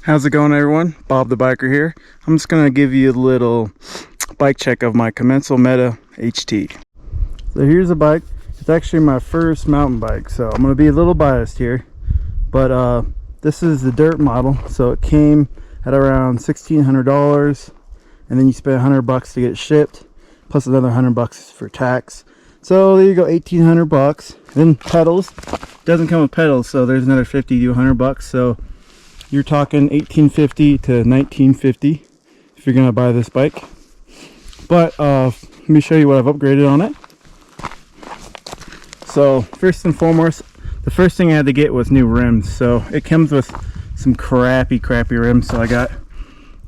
How's it going, everyone? Bob the Biker here. I'm just going to give you a little bike check of my Commencal Meta HT. So here's a bike. It's actually my first mountain bike, so I'm going to be a little biased here. But this is the dirt model, so it came at around $1,600, and then you spend $100 to get it shipped, plus another $100 for tax. So there you go, $1,800. Then pedals. Doesn't come with pedals, so there's another $50 to $100. So you're talking $1,850 to $1,950 if you're gonna buy this bike. But let me show you what I've upgraded on it. So first and foremost, the first thing I had to get was new rims. So it comes with some crappy rims. So I got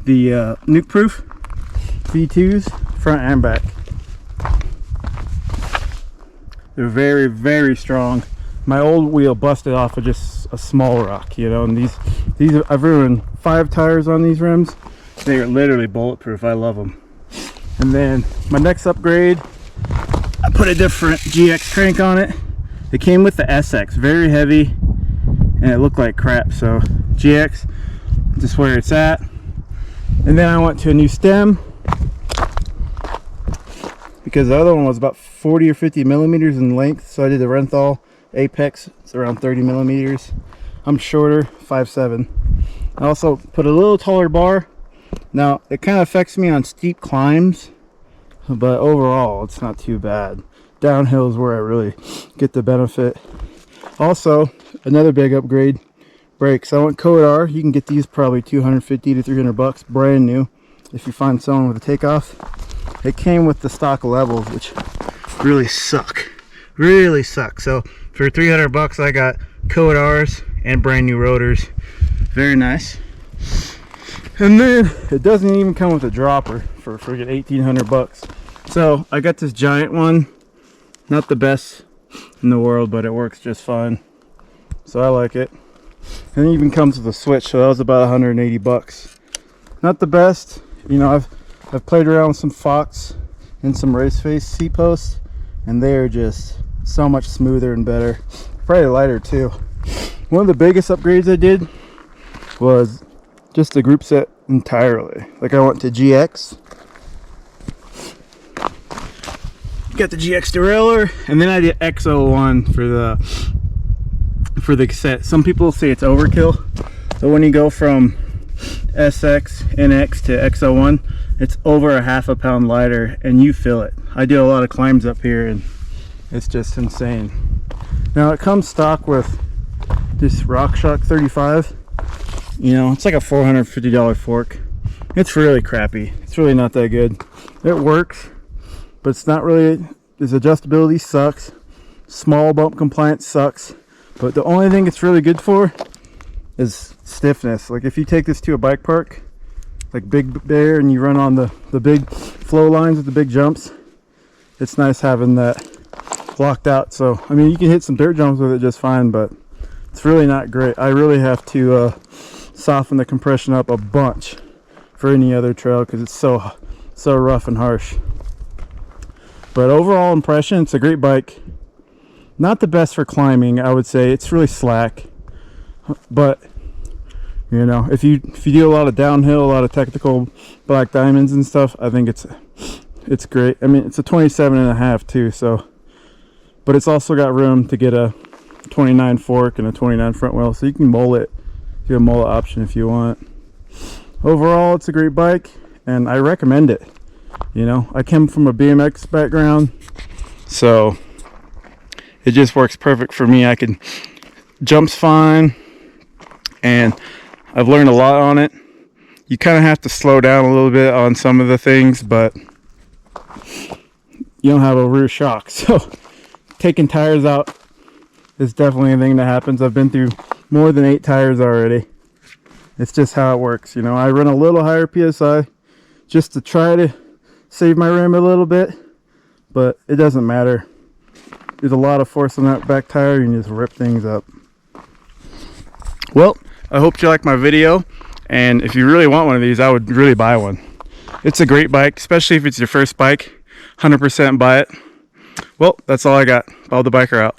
the nuke proof V2s front and back. They're very strong. My old wheel busted off of just a small rock, you know, and these are, I've ruined 5 tires on these rims. They are literally bulletproof. I love them. And then my next upgrade, I put a different GX crank on it. It came with the SX, very heavy, and it looked like crap. So GX, just where it's at. And then I went to a new stem, because the other one was about 40 or 50 millimeters in length. So I did the Renthal Apex. It's around 30 millimeters. I'm shorter, 5'7". I also put a little taller bar. Now it kind of affects me on steep climbs, but overall it's not too bad. Downhill is where I really get the benefit. Also, another big upgrade, brakes. I went Code R. You can get these probably $250 to $300, brand new, if you find someone with a takeoff. It came with the stock levels, which really suck. So for $300 I got Code R's and brand new rotors. Very nice. And then it doesn't even come with a dropper for friggin' $1,800. So I got this giant one. Not the best in the world, but it works just fine. So I like it. And it even comes with a switch, so that was about $180. Not the best. You know, I've played around with some Fox and some race face seat posts, and they are just so much smoother and better. Probably lighter too. One of the biggest upgrades I did was just the group set entirely. Like I went to GX, got the GX derailleur, and then I did XO1 for the cassette. Some people say it's overkill, but when you go from SX, NX to XO1, it's over a half a pound lighter, and you feel it. I do a lot of climbs up here, and it's just insane. Now it comes stock with this Rockshox 35. You know, it's like a $450 fork. It's really crappy. It's really not that good. It works, but it's not really. Its adjustability sucks. Small bump compliance sucks. But the only thing it's really good for is stiffness. Like if you take this to a bike park, like Big Bear, and you run on the big flow lines with the big jumps, it's nice having that blocked out. So I mean, you can hit some dirt jumps with it just fine, but it's really not great. I really have to soften the compression up a bunch for any other trail, because it's so rough and harsh. But overall impression, it's a great bike. Not the best for climbing, I would say. It's really slack, but you know, if you do a lot of downhill, a lot of technical black diamonds and stuff, I think it's great. I mean, it's a 27.5 too, so, but it's also got room to get a 29 fork and a 29 front wheel, so you can mold it. Do a mullet option if you want. Overall, it's a great bike, and I recommend it. You know, I came from a BMX background, so it just works perfect for me. I can jumps fine, and I've learned a lot on it. You kind of have to slow down a little bit on some of the things, but you don't have a rear shock. So taking tires out is definitely a thing that happens. I've been through more than 8 tires already. It's just how it works. You know, I run a little higher PSI just to try to save my rim a little bit, but it doesn't matter. There's a lot of force on that back tire, and you just rip things up. Well, I hope you like my video, and if you really want one of these, I would really buy one. It's a great bike, especially if it's your first bike. 100% buy it. Well, that's all I got. Bob the Biker out.